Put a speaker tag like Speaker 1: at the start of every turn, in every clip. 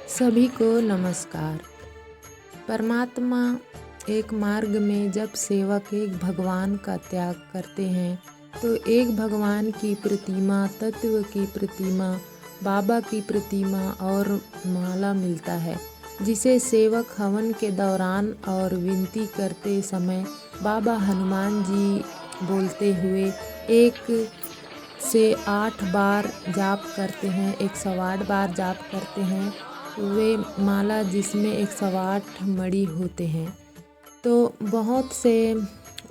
Speaker 1: सभी को नमस्कार। परमात्मा एक मार्ग में जब सेवक एक भगवान का त्याग करते हैं तो एक भगवान की प्रतिमा, तत्व की प्रतिमा, बाबा की प्रतिमा और माला मिलता है, जिसे सेवक हवन के दौरान और विनती करते समय बाबा हनुमान जी बोलते हुए 1 से 8 बार जाप करते हैं, 108 बार जाप करते हैं। वे माला जिसमें 108 मणि होते हैं। तो बहुत से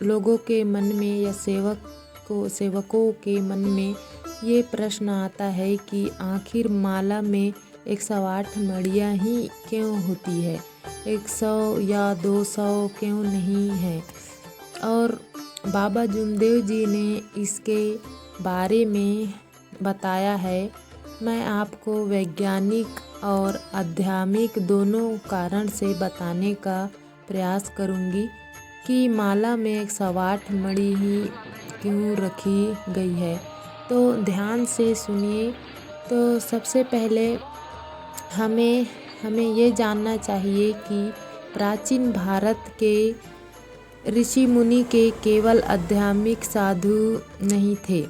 Speaker 1: लोगों के मन में या सेवकों के मन में ये प्रश्न आता है कि आखिर माला में 108 मणियाँ ही क्यों होती है, 100 या 200 क्यों नहीं है। और बाबा जुमदेव जी ने इसके बारे में बताया है। मैं आपको वैज्ञानिक और आध्यात्मिक दोनों कारण से बताने का प्रयास करूंगी कि माला में 108 मणि ही क्यों रखी गई है। तो ध्यान से सुनिए। तो सबसे पहले हमें ये जानना चाहिए कि प्राचीन भारत के ऋषि मुनि के केवल आध्यात्मिक साधु नहीं थे,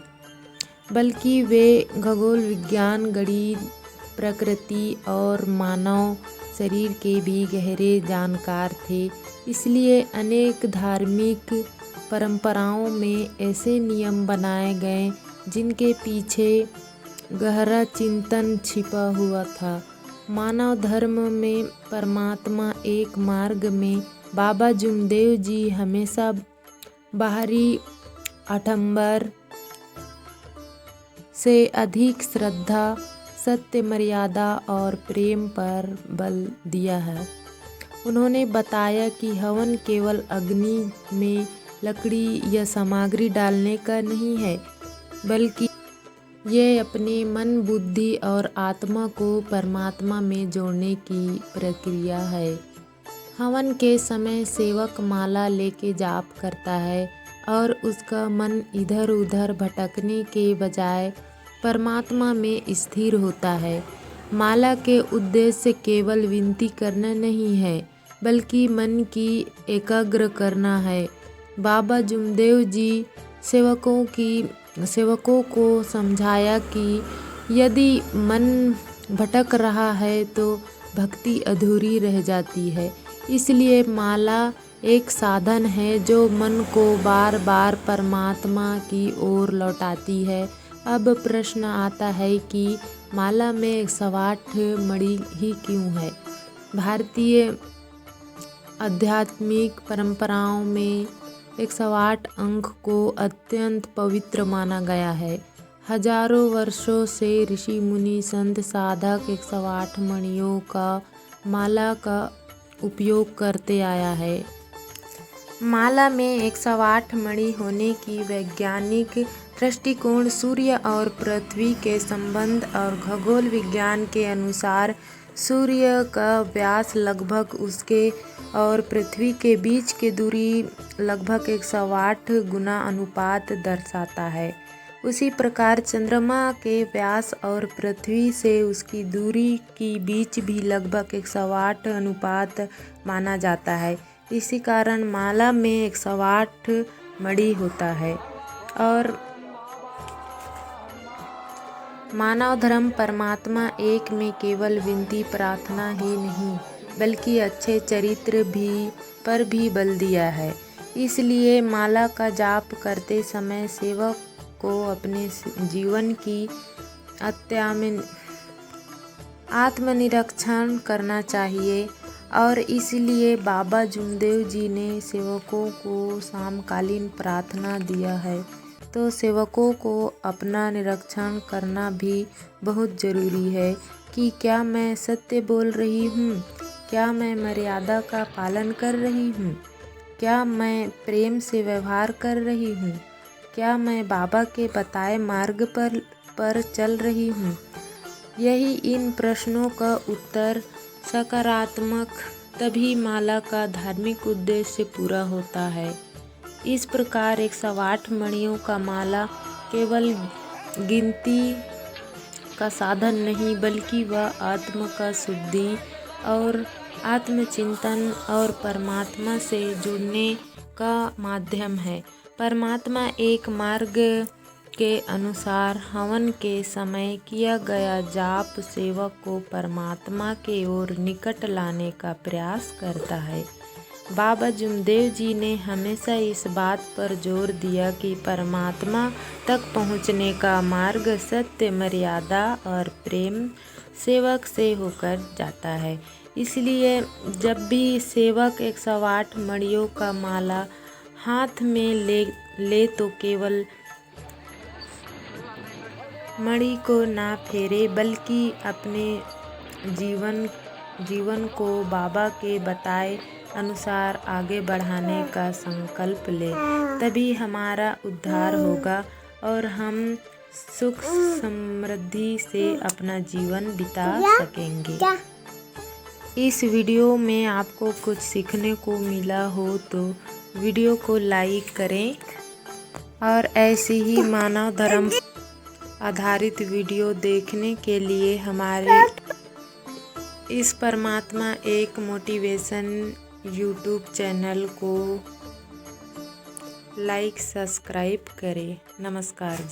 Speaker 1: बल्कि वे खगोल विज्ञान, गणित, प्रकृति और मानव शरीर के भी गहरे जानकार थे। इसलिए अनेक धार्मिक परंपराओं में ऐसे नियम बनाए गए जिनके पीछे गहरा चिंतन छिपा हुआ था। मानव धर्म में परमात्मा एक मार्ग में बाबा जुमदेव जी हमेशा बाहरी आडंबर से अधिक श्रद्धा, सत्य, मर्यादा और प्रेम पर बल दिया है। उन्होंने बताया कि हवन केवल अग्नि में लकड़ी या सामग्री डालने का नहीं है, बल्कि ये अपने मन, बुद्धि और आत्मा को परमात्मा में जोड़ने की प्रक्रिया है। हवन के समय सेवक माला लेके जाप करता है और उसका मन इधर उधर भटकने के बजाय परमात्मा में स्थिर होता है। माला के उद्देश्य केवल विनती करना नहीं है, बल्कि मन की एकाग्र करना है। बाबा जुमदेव जी सेवकों को समझाया कि यदि मन भटक रहा है तो भक्ति अधूरी रह जाती है। इसलिए माला एक साधन है जो मन को बार बार परमात्मा की ओर लौटाती है। अब प्रश्न आता है कि माला में 108 मणि ही क्यों है। भारतीय आध्यात्मिक परंपराओं में 108 अंक को अत्यंत पवित्र माना गया है। हजारों वर्षों से ऋषि मुनि संत साधक 108 मणियों का माला का उपयोग करते आया है। माला में 108 मणि होने की वैज्ञानिक दृष्टिकोण सूर्य और पृथ्वी के संबंध और खगोल विज्ञान के अनुसार सूर्य का व्यास लगभग उसके और पृथ्वी के बीच की दूरी लगभग 108 गुना अनुपात दर्शाता है। उसी प्रकार चंद्रमा के व्यास और पृथ्वी से उसकी दूरी की बीच भी लगभग 108 अनुपात माना जाता है। इसी कारण माला में 108 मणि होता है। और मानव धर्म परमात्मा एक में केवल विनती प्रार्थना ही नहीं, बल्कि अच्छे चरित्र पर भी बल दिया है। इसलिए माला का जाप करते समय सेवक को अपने जीवन की आत्मनिरीक्षण करना चाहिए। और इसलिए बाबा जुमदेव जी ने सेवकों को समकालीन प्रार्थना दिया है। तो सेवकों को अपना निरीक्षण करना भी बहुत ज़रूरी है कि क्या मैं सत्य बोल रही हूँ, क्या मैं मर्यादा का पालन कर रही हूँ, क्या मैं प्रेम से व्यवहार कर रही हूँ, क्या मैं बाबा के बताए मार्ग पर चल रही हूँ। यही इन प्रश्नों का उत्तर सकारात्मक तभी माला का धार्मिक उद्देश्य पूरा होता है। इस प्रकार 108 मणियों का माला केवल गिनती का साधन नहीं बल्कि वह आत्म का शुद्धि और आत्मचिंतन और परमात्मा से जुड़ने का माध्यम है। परमात्मा एक मार्ग के अनुसार हवन के समय किया गया जाप सेवक को परमात्मा के ओर निकट लाने का प्रयास करता है। बाबा जुमदेव जी ने हमेशा इस बात पर जोर दिया कि परमात्मा तक पहुँचने का मार्ग सत्य, मर्यादा और प्रेम सेवक से होकर जाता है। इसलिए जब भी सेवक 108 मणियों का माला हाथ में ले तो केवल मणि को ना फेरे बल्कि अपने जीवन को बाबा के बताए अनुसार आगे बढ़ाने का संकल्प ले, तभी हमारा उद्धार होगा और हम सुख समृद्धि से अपना जीवन बिता सकेंगे। इस वीडियो में आपको कुछ सीखने को मिला हो तो वीडियो को लाइक करें और ऐसी ही मानव धर्म आधारित वीडियो देखने के लिए हमारे इस परमात्मा एक मोटिवेशन यूट्यूब चैनल को लाइक सब्सक्राइब करें। नमस्कार जी।